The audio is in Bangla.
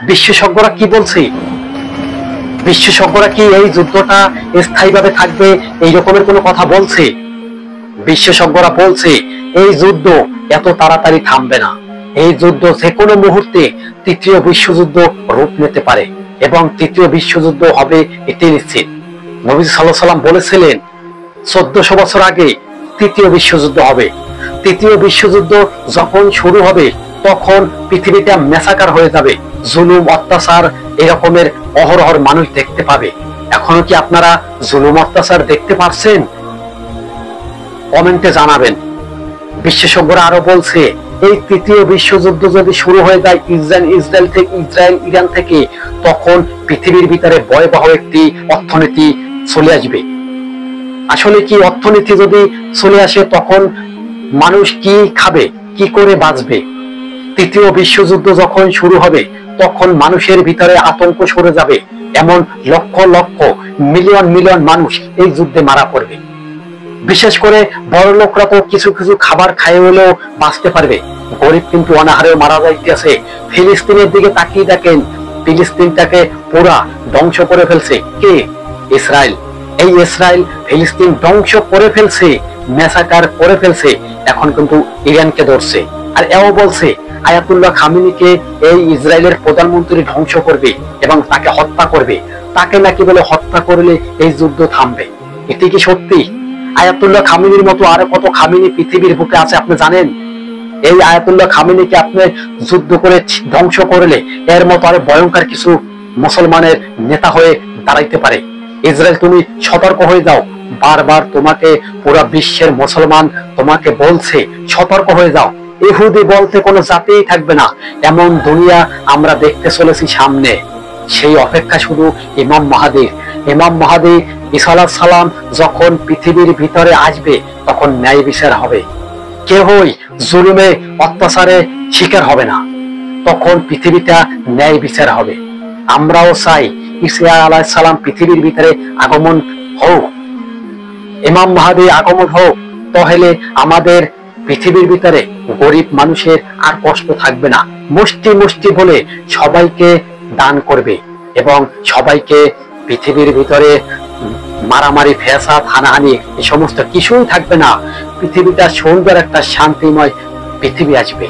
বিশেষজ্ঞরা কি বলছে? বিশেষজ্ঞরা কি এই যুদ্ধটা স্থায়ীভাবে থাকবে এই রকমের কোনো কথা বলছে? বিশেষজ্ঞরা বলছে এই যুদ্ধ এত তাড়াতাড়ি থামবে না। এই যুদ্ধ যে কোনো মুহূর্তে তৃতীয় বিশ্বযুদ্ধ রূপ নিতে পারে এবং তৃতীয় বিশ্বযুদ্ধ হবে এটি নিশ্চিত। নবী সাল্লাল্লাহু আলাইহি ওয়াসাল্লাম বলেছিলেন 1400 বছর আগে তৃতীয় বিশ্বযুদ্ধ হবে। তৃতীয় বিশ্বযুদ্ধ যখন শুরু হবে তখন পৃথিবীটা মেসাকার হয়ে যাবে, জুলুম অত্যাচার এরকমের অহরহ মানুষ দেখতে পাবে। এখনো কি আপনারা জুলুম অত্যাচার দেখতে পাচ্ছেন? কমেন্টে জানাবেন। বিশেষজ্ঞরা আরো বলছে এই তৃতীয় বিশ্বযুদ্ধ যদি শুরু হয়ে যায় ইসরায়েল ইরান থেকে, তখন পৃথিবীর ভিতরে ভয়াবহ একটি অর্থনীতি চলে আসবে। আসলে কি অর্থনীতি যদি চলে আসে তখন মানুষ কি খাবে, কি করে বাঁচবে? তৃতীয় বিশ্বযুদ্ধ যখন শুরু হবে তখন মানুষের ভিতরে আতঙ্ক সরে যাবে, এমন লক্ষ লক্ষ মিলিয়ন মিলিয়ন মানুষ এই যুদ্ধে মারা পড়বে। বিশেষ করে বড় লোকরা তো কিছু কিছু খাবার খাইয়ে হলেও বাঁচতে পারবে, গরিব কিন্তু অনাহারে মারা যাইতেছে। ফিলিস্তিনের দিকে তাকিয়ে দেখেন, ফিলিস্তিনটাকে পুরা ধ্বংস করে ফেলছে কে? ইসরায়েল। এই ইসরায়েল ফিলিস্তিন ধ্বংস করে ফেলছে, মেসাকার করে ফেলছে, এখন কিন্তু ইরানকে ধরছে। আর এও বলছে আয়াতুল্লাহ খামেনিকে এই ইসরায়েলের প্রধানমন্ত্রী ধ্বংস করবে এবং তাকে হত্যা করবে। তাকে নাকি বলে হত্যা করলে এই যুদ্ধ থামবে। এটি কি সত্যি? আয়াতুল্লাহ খামেনির মতো আরো কত খামেনি পৃথিবীর বুকে আছে আপনি জানেন? এই আয়াতুল্লাহ খামেনিকে আপনি যুদ্ধ করে ধ্বংস করলে এর মতো আরো ভয়ঙ্কর কিছু মুসলমানের নেতা হয়ে দাঁড়াইতে পারে। ইসরায়েল তুমি সতর্ক হয়ে যাও, বারবার তোমাকে পুরো বিশ্বের মুসলমান তোমাকে বলছে সতর্ক হয়ে যাও। ইহুদি বলতে কোনো জাতিই থাকবে না, এমন দুনিয়া আমরা দেখতে চলেছি সামনে। সেই অপেক্ষা শুধু ইমাম মাহদীর। ইমাম মাহদী ঈসা আলাইহিস সালাম যখন পৃথিবীর ভিতরে আসবে তখন ন্যায় বিচার হবে, কেউই জুলুমে অত্যাচারে শিকার হবে না, তখন পৃথিবীটা ন্যায় বিচার হবে। আমরাও চাই ঈসা আলাইহিস সালাম পৃথিবীর ভিতরে আগমন হোক, ইমাম মাহদী আগমন হোক, তাহলে আমাদের পৃথিবীর ভিতরে গরিব মানুষের আর কষ্ট থাকবে না। মুষ্টি মুষ্টি বলে সবাইকে দান করবে এবং সবাইকে পৃথিবীর ভিতরে মারামারি ফ্যাসাদ হানাহানি এই সমস্ত কিছুই থাকবে না। পৃথিবীটা সুন্দর একটা শান্তিময় পৃথিবী আসবে।